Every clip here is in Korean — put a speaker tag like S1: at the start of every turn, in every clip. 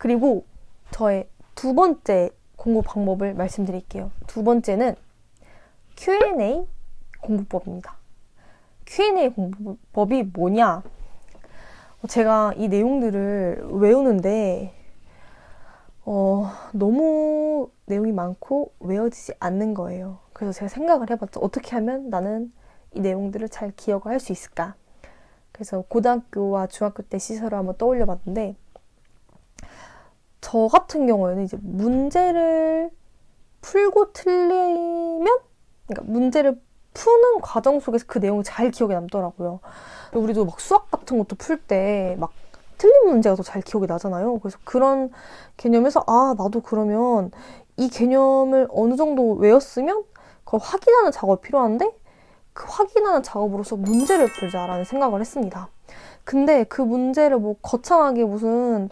S1: 그리고 저의 두 번째 공부 방법을 말씀드릴게요. 두 번째는 Q&A 공부법입니다. Q&A 공부법이 뭐냐? 제가 이 내용들을 외우는데 너무 내용이 많고 외워지지 않는 거예요. 그래서 제가 생각을 해봤죠. 어떻게 하면 나는 이 내용들을 잘 기억을 할 수 있을까? 그래서 고등학교와 중학교 때 시설을 한번 떠올려 봤는데, 저 같은 경우에는 이제 문제를 풀고 틀리면, 그러니까 문제를 푸는 과정 속에서 그 내용이 잘 기억에 남더라고요. 우리도 막 수학 같은 것도 풀 때 막 틀린 문제가 더 잘 기억이 나잖아요. 그래서 그런 개념에서 나도 그러면 이 개념을 어느 정도 외웠으면 그걸 확인하는 작업이 필요한데, 그 확인하는 작업으로서 문제를 풀자라는 생각을 했습니다. 근데 그 문제를 뭐 거창하게 무슨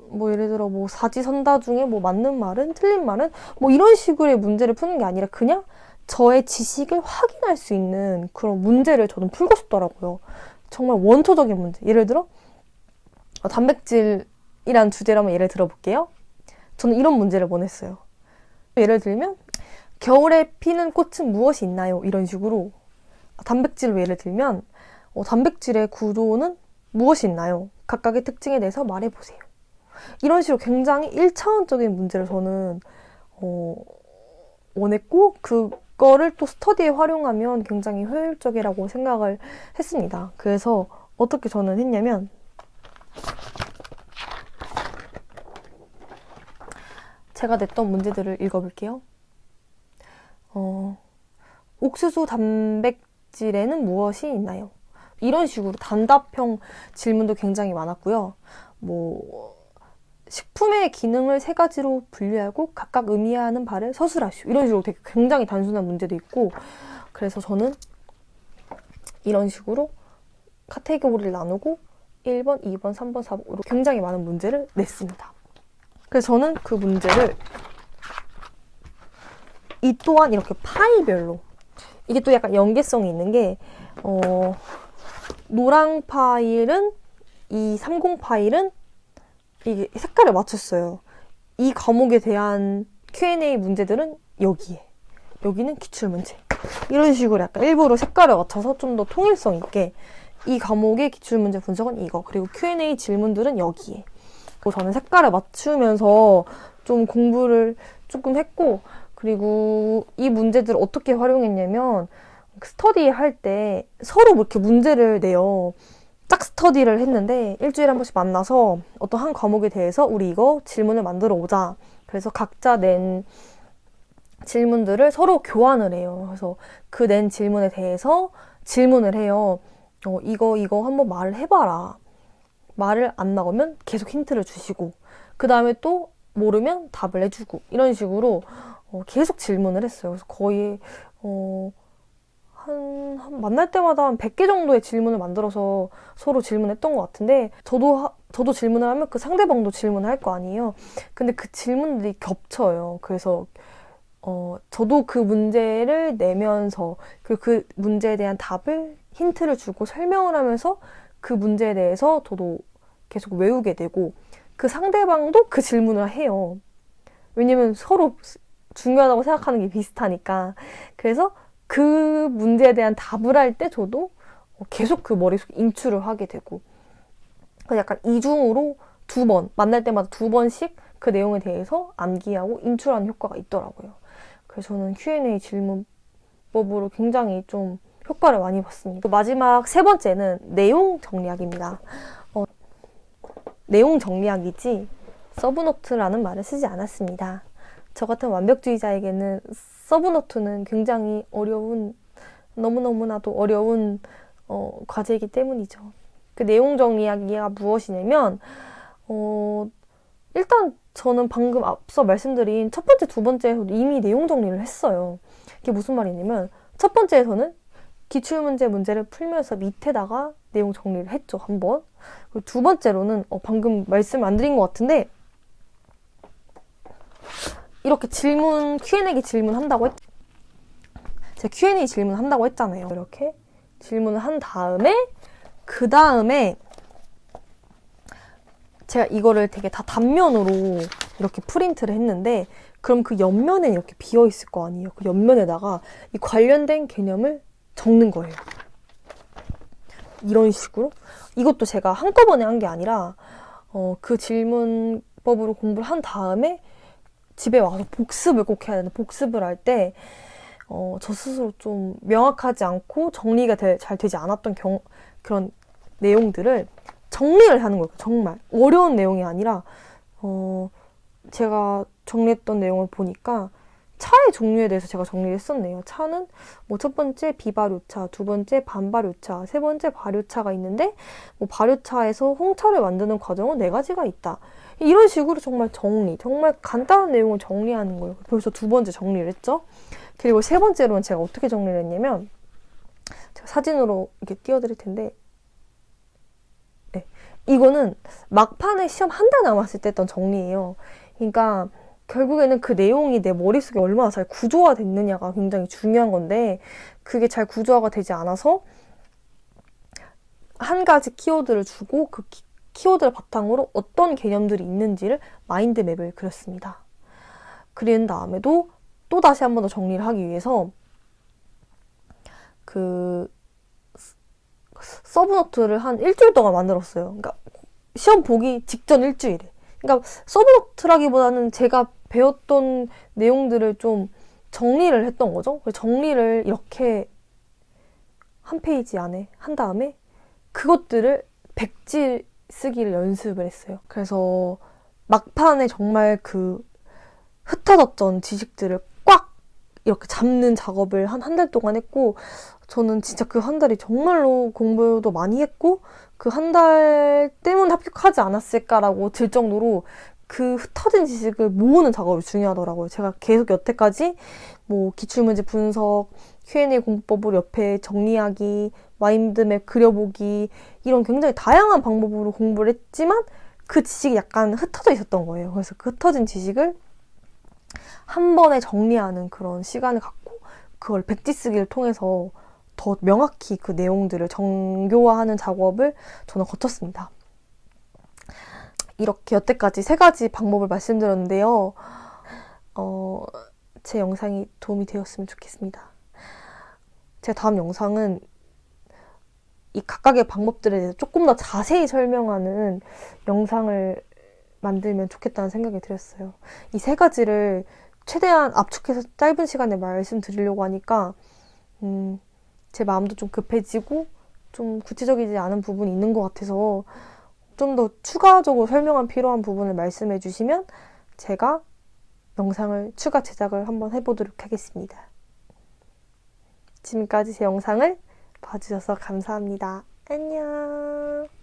S1: 뭐 예를 들어 뭐 사지선다 중에 뭐 맞는 말은 틀린 말은 뭐 이런 식으로의 문제를 푸는 게 아니라 그냥 저의 지식을 확인할 수 있는 그런 문제를 저는 풀고 싶더라고요. 정말 원초적인 문제. 예를 들어 단백질이란 주제로 한번 예를 들어볼게요. 저는 이런 문제를 원했어요. 예를 들면 겨울에 피는 꽃은 무엇이 있나요? 이런 식으로 단백질로 예를 들면 단백질의 구조는 무엇이 있나요? 각각의 특징에 대해서 말해보세요. 이런 식으로 굉장히 1차원적인 문제를 저는 원했고, 그거를 또 스터디에 활용하면 굉장히 효율적이라고 생각을 했습니다. 그래서 어떻게 저는 했냐면, 제가 냈던 문제들을 읽어볼게요. 옥수수 단백질에는 무엇이 있나요? 이런 식으로 단답형 질문도 굉장히 많았고요. 뭐 식품의 기능을 세 가지로 분류하고 각각 의미하는 바를 서술하시오. 이런 식으로 되게 굉장히 단순한 문제도 있고, 그래서 저는 이런 식으로 카테고리를 나누고 1번, 2번, 3번, 4번 이렇게 굉장히 많은 문제를 냈습니다. 그래서 저는 그 문제를 이 또한 이렇게 파일별로, 이게 또 약간 연계성이 있는 게 노랑 파일은, 이 30 파일은 이게 색깔을 맞췄어요. 이 과목에 대한 Q&A 문제들은 여기에, 여기는 기출문제. 이런 식으로 약간 일부러 색깔을 맞춰서 좀 더 통일성 있게, 이 과목의 기출문제 분석은 이거, 그리고 Q&A 질문들은 여기에. 그리고 저는 색깔을 맞추면서 좀 공부를 조금 했고, 그리고 이 문제들을 어떻게 활용했냐면, 스터디 할 때 서로 이렇게 문제를 내요. 짝 스터디를 했는데 일주일에 한 번씩 만나서 어떤 한 과목에 대해서 우리 이거 질문을 만들어 오자. 그래서 각자 낸 질문들을 서로 교환을 해요. 그래서 그 낸 질문에 대해서 질문을 해요. 이거 한번 말을 해봐라. 말을 안 나오면 계속 힌트를 주시고, 그 다음에 또 모르면 답을 해주고, 이런 식으로 계속 질문을 했어요. 그래서 거의 한 만날 때마다 한 100개 정도의 질문을 만들어서 서로 질문했던 것 같은데, 저도 질문을 하면 그 상대방도 질문을 할 거 아니에요. 근데 그 질문들이 겹쳐요. 그래서 저도 그 문제를 내면서 그 문제에 대한 답을 힌트를 주고 설명을 하면서 그 문제에 대해서 저도 계속 외우게 되고, 그 상대방도 그 질문을 해요. 왜냐면 서로 중요하다고 생각하는 게 비슷하니까. 그래서 그 문제에 대한 답을 할 때 저도 계속 그 머릿속에 인출을 하게 되고, 약간 이중으로 만날 때마다 2번씩 그 내용에 대해서 암기하고 인출하는 효과가 있더라고요. 그래서 저는 Q&A 질문법으로 굉장히 좀 효과를 많이 봤습니다. 마지막 세 번째는 내용 정리하기입니다. 내용 정리하기지 서브노트라는 말을 쓰지 않았습니다. 저 같은 완벽주의자에게는 서브노트는 굉장히 너무너무나도 어려운 과제이기 때문이죠. 그 내용 정리하기가 무엇이냐면, 일단 저는 방금 앞서 말씀드린 첫 번째, 두 번째에서도 이미 내용 정리를 했어요. 이게 무슨 말이냐면, 첫 번째에서는 기출문제 문제를 풀면서 밑에다가 내용 정리를 했죠, 한 번. 그리고 두 번째로는 방금 말씀 안 드린 것 같은데, 이렇게 Q&A 질문한다고 제가 Q&A 질문한다고 했잖아요. 이렇게 질문을 한 다음에, 그 다음에 제가 이거를 되게 다 단면으로 이렇게 프린트를 했는데 그럼 그 옆면에 이렇게 비어 있을 거 아니에요. 그 옆면에다가 이 관련된 개념을 적는 거예요. 이런 식으로. 이것도 제가 한꺼번에 한 게 아니라 그 질문법으로 공부를 한 다음에 집에 와서 복습을 꼭 해야 되는데 복습을 할 때 저 스스로 좀 명확하지 않고 정리가 잘 되지 않았던 그런 내용들을 정리를 하는 거예요. 정말 어려운 내용이 아니라 제가 정리했던 내용을 보니까 차의 종류에 대해서 제가 정리를 했었네요. 차는 뭐 첫 번째 비발효차, 두 번째 반발효차, 세 번째 발효차가 있는데 뭐 발효차에서 홍차를 만드는 과정은 4가지가 있다. 이런 식으로 정말 정말 간단한 내용을 정리하는 거예요. 벌써 2번째 정리를 했죠. 그리고 3번째로는 제가 어떻게 정리를 했냐면 제가 사진으로 이렇게 띄워드릴 텐데 네. 이거는 막판에 시험 한 달 남았을 때 했던 정리예요. 그러니까 결국에는 그 내용이 내 머릿속에 얼마나 잘 구조화 됐느냐가 굉장히 중요한 건데 그게 잘 구조화가 되지 않아서 한 가지 키워드를 주고 그 키워드를 바탕으로 어떤 개념들이 있는지를 마인드맵을 그렸습니다. 그린 다음에도 또 다시 한 번 더 정리를 하기 위해서 그 서브노트를 한 일주일 동안 만들었어요. 그러니까 시험 보기 직전 일주일에. 그러니까 서브노트라기보다는 제가 배웠던 내용들을 좀 정리를 했던 거죠. 정리를 이렇게 한 페이지 안에 한 다음에 그것들을 백지 쓰기를 연습을 했어요. 그래서 막판에 정말 그 흩어졌던 지식들을 꽉 이렇게 잡는 작업을 한 달 동안 했고 저는 진짜 그 한 달이 정말로 공부도 많이 했고 그 한 달 때문에 합격하지 않았을까라고 들 정도로 그 흩어진 지식을 모으는 작업이 중요하더라고요. 제가 계속 여태까지 뭐 기출문제 분석, Q&A 공부법으로 옆에 정리하기, 마인드맵 그려보기 이런 굉장히 다양한 방법으로 공부를 했지만 그 지식이 약간 흩어져 있었던 거예요. 그래서 그 흩어진 지식을 한 번에 정리하는 그런 시간을 갖고 그걸 백지 쓰기를 통해서 더 명확히 그 내용들을 정교화하는 작업을 저는 거쳤습니다. 이렇게 여태까지 3가지 방법을 말씀드렸는데요. 제 영상이 도움이 되었으면 좋겠습니다. 제 다음 영상은 이 각각의 방법들에 대해서 조금 더 자세히 설명하는 영상을 만들면 좋겠다는 생각이 들었어요. 이 3가지를 최대한 압축해서 짧은 시간에 말씀드리려고 하니까 제 마음도 좀 급해지고 좀 구체적이지 않은 부분이 있는 것 같아서 좀 더 추가적으로 설명한 필요한 부분을 말씀해 주시면 제가 영상을 추가 제작을 한번 해보도록 하겠습니다. 지금까지 제 영상을 봐주셔서 감사합니다. 안녕.